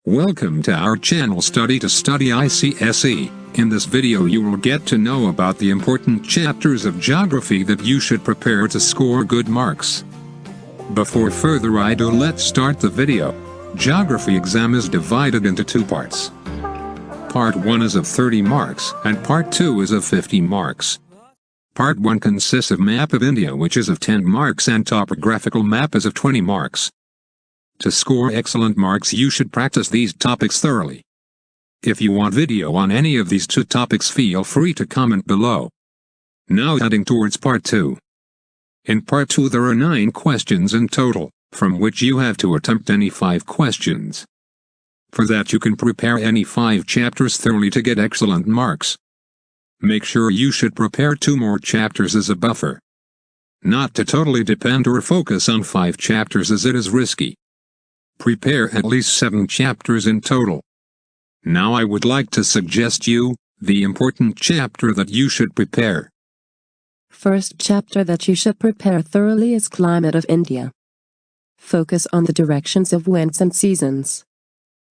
Welcome to our channel Study to Study ICSE. In this video you will get to know about the important chapters of geography that you should prepare to score good marks. Before further ado, let's start the video. Geography exam is divided into two parts. Part 1 is of 30 marks and Part 2 is of 50 marks. Part 1 consists of Map of India, which is of 10 marks, and Topographical Map is of 20 marks. To score excellent marks you should practice these topics thoroughly. If you want video on any of these two topics, feel free to comment below. Now heading towards Part 2. In Part 2 there are 9 questions in total, from which you have to attempt any 5 questions. For that you can prepare any 5 chapters thoroughly to get excellent marks. Make sure you should prepare 2 more chapters as a buffer. Not to totally depend or focus on 5 chapters, as it is risky. Prepare at least 7 chapters in total. Now I would like to suggest you the important chapter that you should prepare. First chapter that you should prepare thoroughly is Climate of India. Focus on the directions of winds and seasons.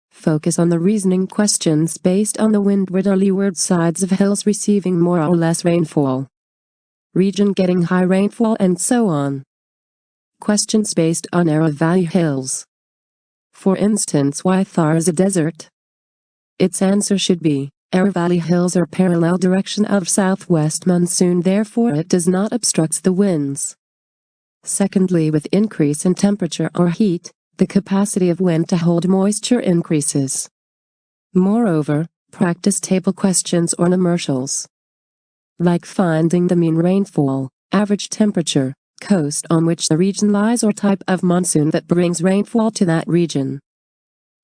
Focus on the reasoning questions based on the windward or leeward sides of hills receiving more or less rainfall, region getting high rainfall, and so on. Questions based on Ara Valley hills. For instance, why Thar is a desert? Its answer should be, Ara Valley hills are parallel direction of southwest monsoon, therefore it does not obstruct the winds. Secondly, with increase in temperature or heat, the capacity of wind to hold moisture increases. Moreover, practice table questions or numerals, like finding the mean rainfall, average temperature, coast on which the region lies, or type of monsoon that brings rainfall to that region.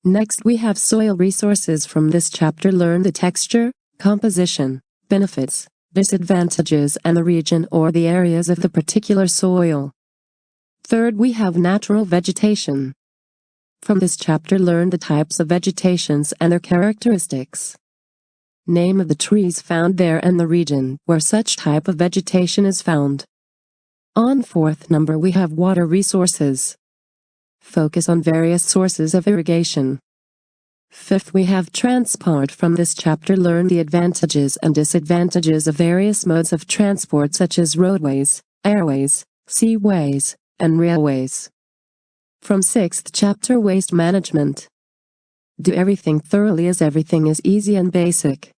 Next we have soil resources. From this chapter learn the texture, composition, benefits, disadvantages, and the region or the areas of the particular soil. Third we have natural vegetation. From this chapter learn the types of vegetations and their characteristics. Name of the trees found there and the region where such type of vegetation is found. On fourth number we have water resources. Focus on various sources of irrigation. Fifth we have transport. From this chapter learn the advantages and disadvantages of various modes of transport such as roadways, airways, seaways, and railways. From sixth chapter waste management. Do everything thoroughly, as everything is easy and basic.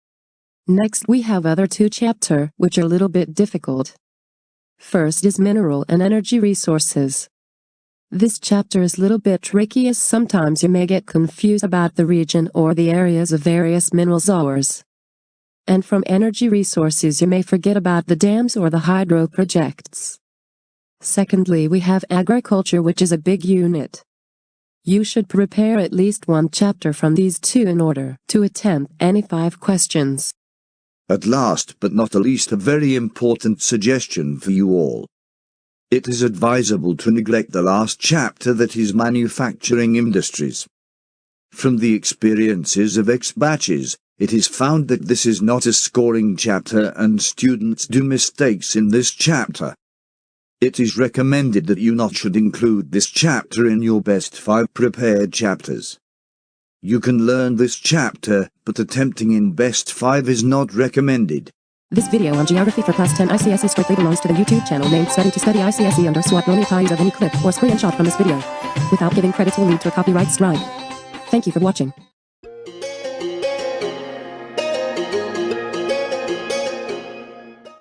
Next we have other 2 chapter which are a little bit difficult. First is mineral and energy resources. This chapter is a little bit tricky, as sometimes you may get confused about the region or the areas of various minerals ores. And from energy resources you may forget about the dams or the hydro projects. Secondly we have agriculture, which is a big unit. You should prepare at least 1 chapter from these 2 in order to attempt any 5 questions. At last but not the least, a very important suggestion for you all. It is advisable to neglect the last chapter, that is manufacturing industries. From the experiences of ex-batches, it is found that this is not a scoring chapter and students do mistakes in this chapter. It is recommended that you not should include this chapter in your best 5 prepared chapters. You can learn this chapter, but attempting in best 5 is not recommended. This video on geography for class 10 ICSE strictly belongs to the YouTube channel named Study to Study ICSE under Swapnil Mehta. Use of any clip or screenshot from this video without giving credits will lead to a copyright strike. Thank you for watching.